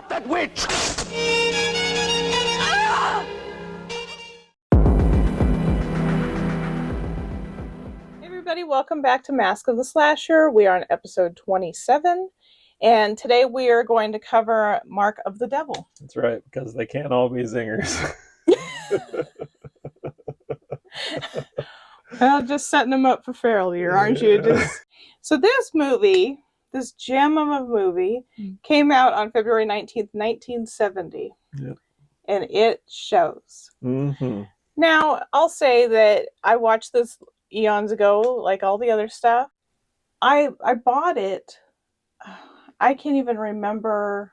Stop that witch! Hey everybody, welcome back to Mask of the Slasher. We are on episode 27, and today we are going to cover Mark of the Devil. That's right, because they can't all be zingers. Well, just setting them up for failure, aren't you? So this movie, this gem of a movie, came out on February 19th, 1970. Yep. And it shows. Mm-hmm. Now, I'll say that I watched this eons ago, like all the other stuff. I bought it. I can't even remember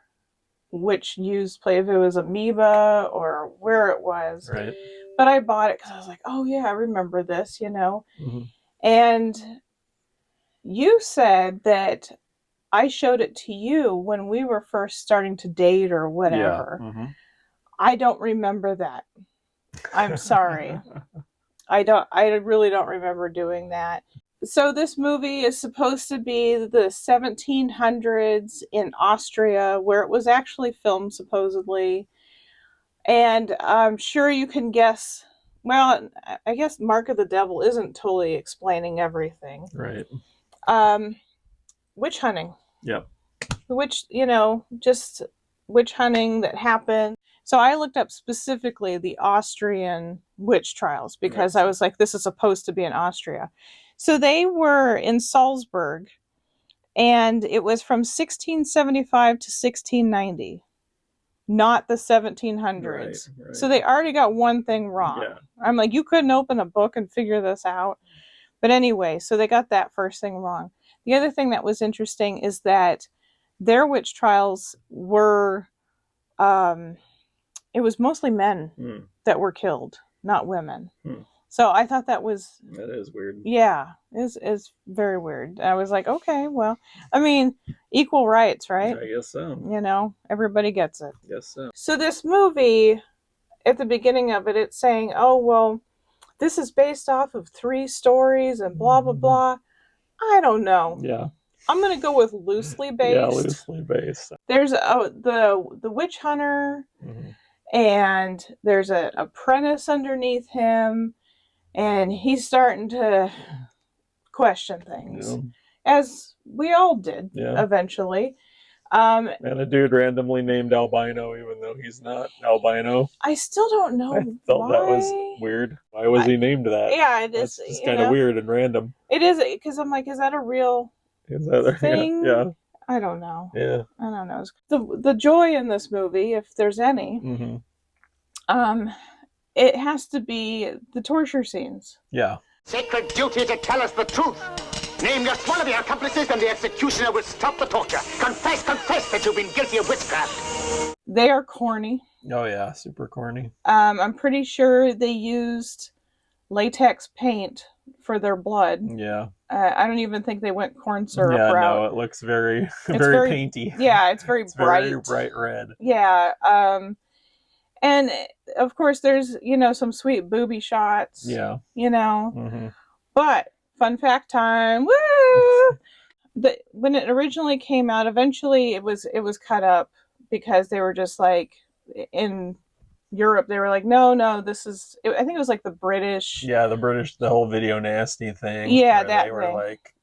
which used play, if it was Amoeba or where it was. Right. But I bought it because I was like, oh yeah, I remember this, you know. Mm-hmm. And you said that I showed it to you when we were first starting to date or whatever. Yeah. Mm-hmm. I don't remember that. I'm sorry. I really don't remember doing that. So this movie is supposed to be the 1700s in Austria, where it was actually filmed, supposedly. And I'm sure you can guess. Well, I guess Mark of the Devil isn't totally explaining everything. Right. Witch hunting. Yep. Just witch hunting that happened. So I looked up specifically the Austrian Witch Trials because I was like, this is supposed to be in Austria. So they were in Salzburg, and it was from 1675 to 1690, not the 1700s. Right. So they already got one thing wrong. Yeah. I'm like, you couldn't open a book and figure this out. But anyway, so they got that first thing wrong. The other thing that was interesting is that their witch trials were, it was mostly men that were killed, not women. So I thought that is weird. Yeah, is very weird. I was like, okay, well, I mean, equal rights, right? I guess so. You know, everybody gets it. Guess so. So this movie, at the beginning of it, it's saying, oh, well, this is based off of 3 stories and blah, blah, blah. I don't know. Yeah. I'm going to go with loosely based. Yeah, loosely based. There's the witch hunter, and there's an apprentice underneath him, and he's starting to question things, as we all did eventually. And a dude randomly named Albino, even though he's not albino. I still don't know. I thought that was weird. Why was he named that? Yeah, it is. It's just kind of weird and random. It is, because I'm like, is that a real thing? Yeah. I don't know. Yeah. I don't know. The joy in this movie, if there's any, it has to be the torture scenes. Yeah. Sacred duty to tell us the truth. Name just one of your accomplices and the executioner will stop the torture. Confess that you've been guilty of witchcraft. They are corny. Oh yeah, super corny. I'm pretty sure they used latex paint for their blood. Yeah. I don't even think they went corn syrup route. Yeah, no, it looks very painty. Yeah, it's very bright. Very bright red. Yeah. And of course there's, some sweet booby shots. Yeah. But fun fact time. Woo! When it originally came out, eventually it was cut up because they were just like, in Europe, they were like, no, this is, I think it was like the British. Yeah, the whole video nasty thing. Yeah, that they were thing. Like,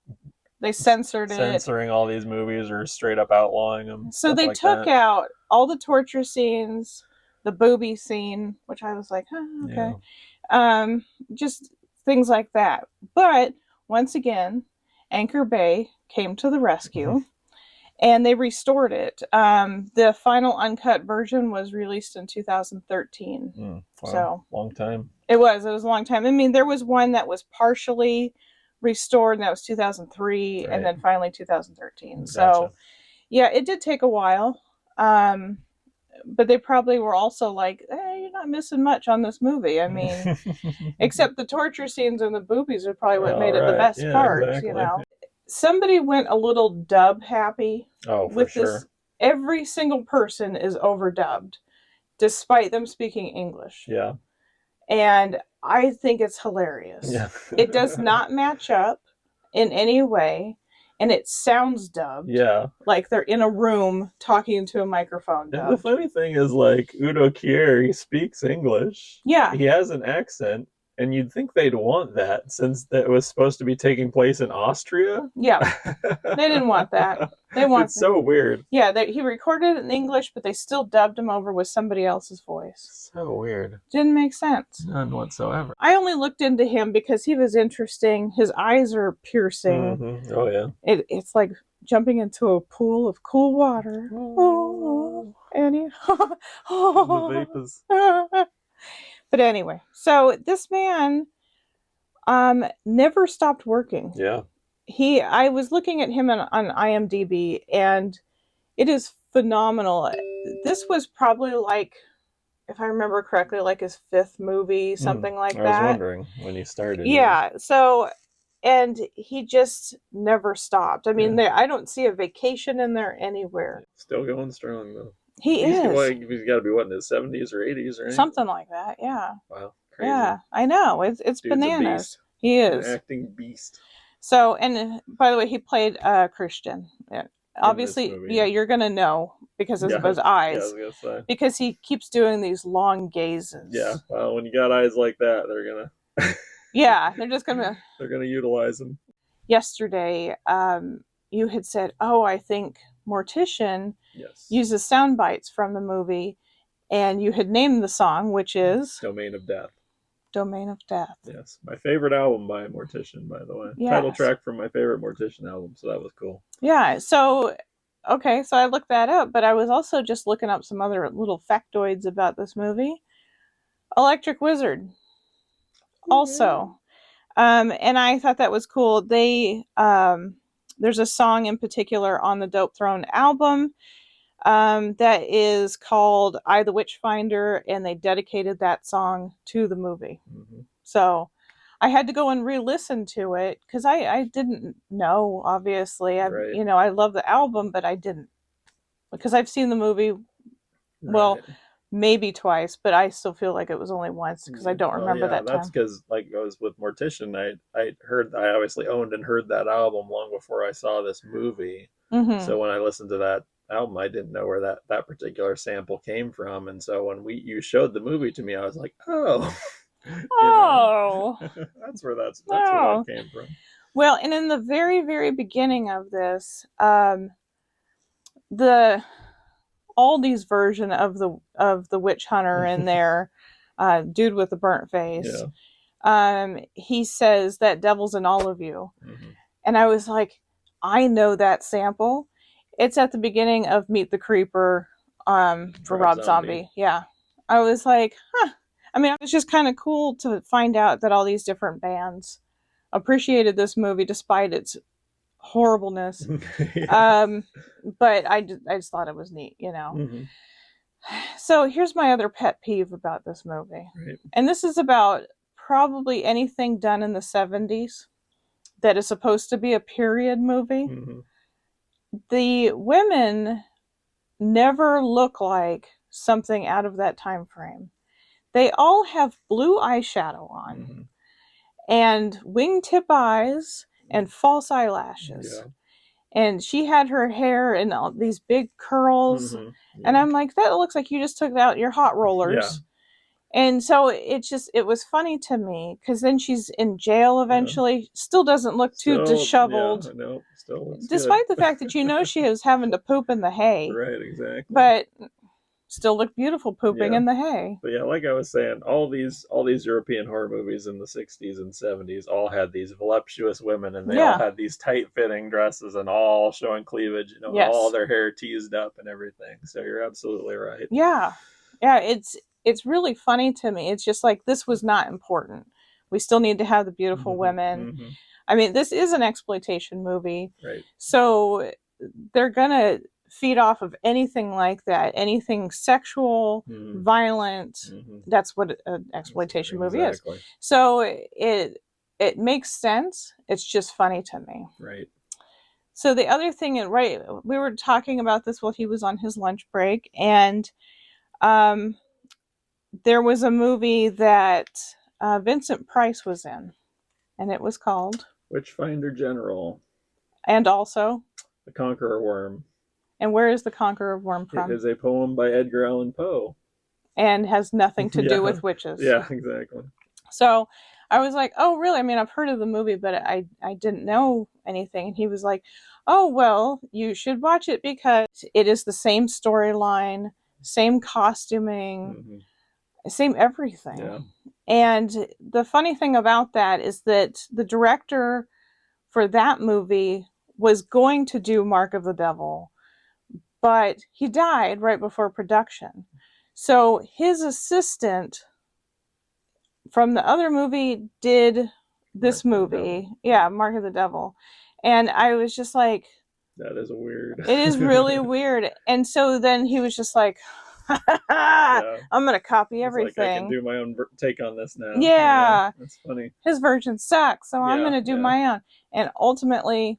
they censoring all these movies or straight up outlawing them. So they took out all the torture scenes, the booby scene, which I was like, okay. Yeah. Just things like that. But once again, Anchor Bay came to the rescue. And they restored it. The final uncut version was released in 2013. Wow. So long time. It was a long time. I mean, there was one that was partially restored, and that was 2003, and then finally 2013. Gotcha. So, yeah, it did take a while. But they probably were also like, you're not missing much on this movie. I mean, except the torture scenes and the boobies are probably what made it the best part, exactly. Somebody went a little dub happy with sure. this. Every single person is overdubbed, despite them speaking English. Yeah. And I think it's hilarious. Yeah. It does not match up in any way. and it sounds dubbed. Yeah. Like they're in a room talking into a microphone dubbed. And the funny thing is, like, Udo Kier, he speaks English. Yeah. He has an accent, and you'd think they'd want that since it was supposed to be taking place in Austria. Yeah. They didn't want that. It's so weird. Yeah, he recorded it in English, but they still dubbed him over with somebody else's voice. So weird. Didn't make sense. None whatsoever. I only looked into him because he was interesting. His eyes are piercing. Mm-hmm. Oh, yeah. It's like jumping into a pool of cool water. Oh, Annie. The vapors. But anyway, so this man never stopped working. Yeah. I was looking at him on IMDb, and it is phenomenal. This was probably, like, if I remember correctly, like his 5th movie, something like that. I was wondering when he started. Yeah. So, and he just never stopped. I mean, I don't see a vacation in there anywhere. Still going strong, though. He's he's got to be, what, in his 70s or 80s, right? Something like that, yeah. Wow. Crazy. Yeah, I know. It's Dude's bananas. A beast. He is. An acting beast. So, and by the way, he played Christian. Yeah. Obviously, you're going to know because of his eyes. Yeah, I was going to say. Because he keeps doing these long gazes. Yeah, well, when you got eyes like that, they're going to... Yeah, they're just going to... They're going to utilize them. Yesterday, you had said, I think Mortician uses sound bites from the movie, and you had named the song, which is... Domain of Death. Domain of Death. Yes, my favorite album by Mortician, by the way. Yes. Title track from my favorite Mortician album, so that was cool. Yeah, so I looked that up, but I was also just looking up some other little factoids about this movie. Electric Wizard. Also. And I thought that was cool. There's a song in particular on the Dope Throne album that is called I the Witchfinder, and they dedicated that song to the movie. Mm-hmm. So I had to go and re-listen to it because I didn't know, obviously. I love the album, but I didn't, because I've seen the movie, maybe twice, but I still feel like it was only once because I don't remember that time. That's because, like, I was with Mortician. I obviously owned and heard that album long before I saw this movie. Mm-hmm. So when I listened to that album, I didn't know where that particular sample came from, and so when you showed the movie to me, I was like, oh. That's where that came from. Well, and in the very, very beginning of this, Aldi's version of the witch hunter in there, dude with the burnt face, he says that devil's in all of you. Mm-hmm. And I was like, I know that sample. It's at the beginning of Meet the Creeper for Rob Zombie. Yeah. I was like, huh. I mean, it was just kind of cool to find out that all these different bands appreciated this movie despite its horribleness. But I just thought it was neat, Mm-hmm. So here's my other pet peeve about this movie. Right. And this is about probably anything done in the 70s that is supposed to be a period movie. Mm-hmm. The women never look like something out of that time frame. They all have blue eyeshadow on, mm-hmm. and wingtip eyes and false eyelashes. Yeah. And she had her hair in all these big curls. Mm-hmm. Yeah. And I'm like, that looks like you just took out your hot rollers. Yeah. And so it was funny to me, because then she's in jail eventually. Yeah. Still doesn't look too disheveled. Yeah, I know. Still looks despite good. The fact that she was having to poop in the hay. Right, exactly. But still look beautiful pooping in the hay. But yeah, like I was saying, all these European horror movies in the 60s and 70s all had these voluptuous women, and they all had these tight-fitting dresses and all showing cleavage, all their hair teased up and everything. So you're absolutely right. Yeah. Yeah, it's really funny to me. It's just like, this was not important. We still need to have the beautiful mm-hmm. women. Mm-hmm. I mean, this is an exploitation movie. Right. So they're going to feed off of anything like that, anything sexual, mm-hmm. violent. Mm-hmm. That's what an exploitation movie is. So it makes sense. It's just funny to me. Right. So the other thing, we were talking about this while he was on his lunch break, and there was a movie that Vincent Price was in, and it was called Witchfinder General. And also? The Conqueror Worm. And where is The Conqueror Worm from? It is a poem by Edgar Allan Poe. And has nothing to do with witches. Yeah, exactly. So I was like, oh, really? I mean, I've heard of the movie, but I didn't know anything. And he was like, oh, well, you should watch it because it is the same storyline, same costuming, same everything. Yeah. And the funny thing about that is that the director for that movie was going to do Mark of the Devil, but he died right before production. So his assistant from the other movie did this movie. Yeah, Mark of the Devil. And I was just like, that is weird. It is really weird. And so then he was just like, I'm going to copy everything. Like, I can do my own take on this now. Yeah. That's funny. His version sucks, so I'm going to do my own. And ultimately,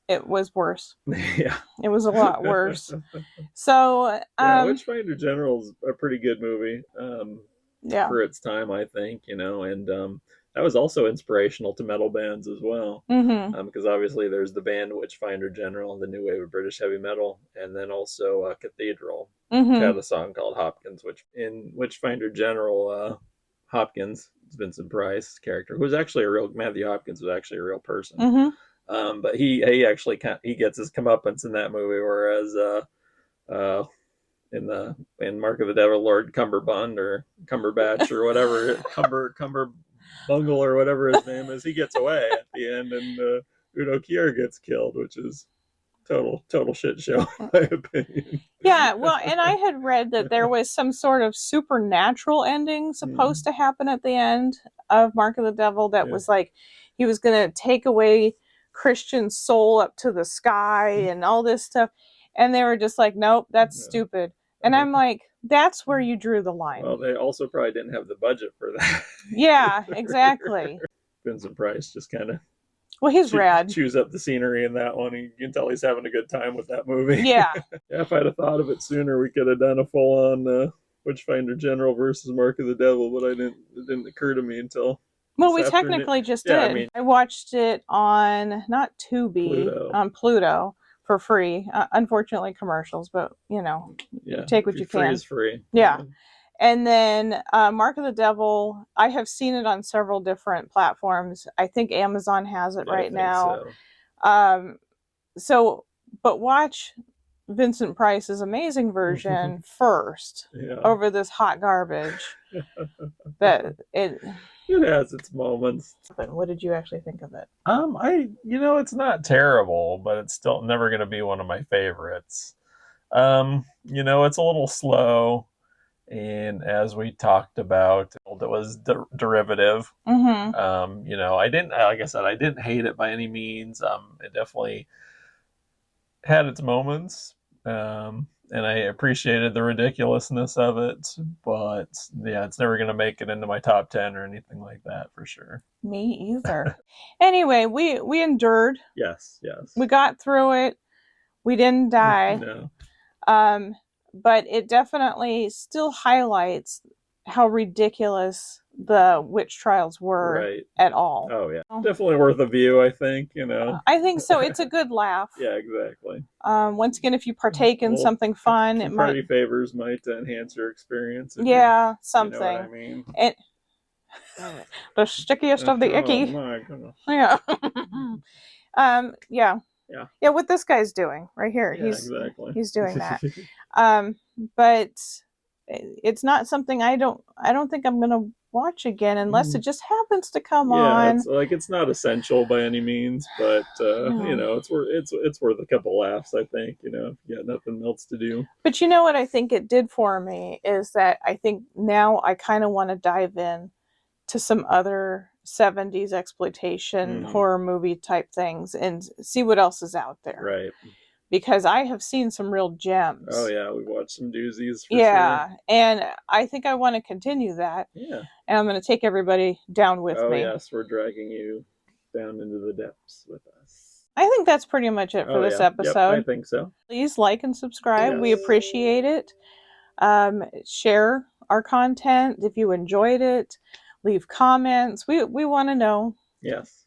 it was worse. Yeah. It was a lot worse. So, Witchfinder General is a pretty good movie. For its time, I think, and that was also inspirational to metal bands as well. Because obviously there's the band Witchfinder General, the new wave of British heavy metal, and then also Cathedral had a song called Hopkins, which in Witchfinder General, Hopkins, Vincent Price's character, who was actually Matthew Hopkins was actually a real person. But he actually he gets his comeuppance in that movie, whereas in Mark of the Devil, Lord Cumberbund or Cumberbatch or whatever, Cumberbungle or whatever his name is, he gets away at the end, and Udo Kier gets killed, which is total shit show in my opinion. Yeah, well, and I had read that there was some sort of supernatural ending supposed to happen at the end of Mark of the Devil that was like he was going to take away Christian's soul up to the sky and all this stuff. And they were just like, nope, that's stupid. And I'm like, that's where you drew the line. Well, they also probably didn't have the budget for that. Yeah, exactly. Vincent Price just kind of he's rad. Chews up the scenery in that one. You can tell he's having a good time with that movie. Yeah. If I'd have thought of it sooner, we could have done a full-on Witchfinder General versus Mark of the Devil, but it didn't occur to me until we technically just did. I watched it on, not Tubi, on Pluto for free. Unfortunately, commercials, but, take what you can. Free is free. Yeah. And then Mark of the Devil, I have seen it on several different platforms. I think Amazon has it right now. But watch Vincent Price's amazing version first over this hot garbage. It has its moments. What did you actually think of it? It's not terrible, but it's still never going to be one of my favorites. It's a little slow. And as we talked about, it was derivative. I didn't hate it by any means. It definitely had its moments. And I appreciated the ridiculousness of it, but it's never going to make it into my top 10 or anything like that for sure. Me either. Anyway, we endured. Yes. We got through it. We didn't die. No. But it definitely still highlights how ridiculous the witch trials were at all. Oh, yeah. Definitely worth a view, I think, I think so. It's a good laugh. Yeah, exactly. Once again, if you partake in something fun, it might... Party favors might enhance your experience. Yeah, something. You know what I mean? The stickiest of the icky. Oh, my goodness. Yeah. Yeah, what this guy's doing right here. Yeah, exactly. He's doing that. But it's not something I don't think I'm gonna watch again unless it just happens to come on. It's not essential by any means, but it's worth a couple laughs, I think, if you got nothing else to do. But you know what I think it did for me is that I think now I kind of want to dive in to some other 70s exploitation horror movie type things and see what else is out there. Right. Because I have seen some real gems. Oh, yeah. We've watched some doozies for sure. And I think I want to continue that. Yeah. And I'm going to take everybody down with me. Oh, yes. We're dragging you down into the depths with us. I think that's pretty much it for this episode. Yep, I think so. Please like and subscribe. Yes. We appreciate it. Share our content if you enjoyed it. Leave comments. We want to know. Yes.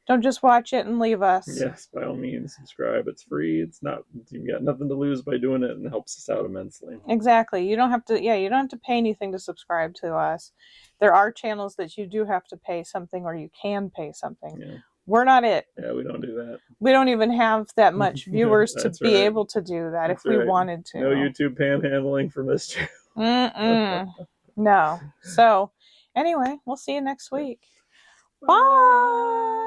Don't just watch it and leave us. Yes, by all means, subscribe. It's free. It's not. You got nothing to lose by doing it, and it helps us out immensely. Exactly. You don't have to. Yeah, you don't have to pay anything to subscribe to us. There are channels that you do have to pay something, or you can pay something. Yeah. We're not it. Yeah, we don't do that. We don't even have that much viewers to be right. able to do that if we wanted to. No YouTube panhandling from this channel. No. So, anyway, we'll see you next week. Bye.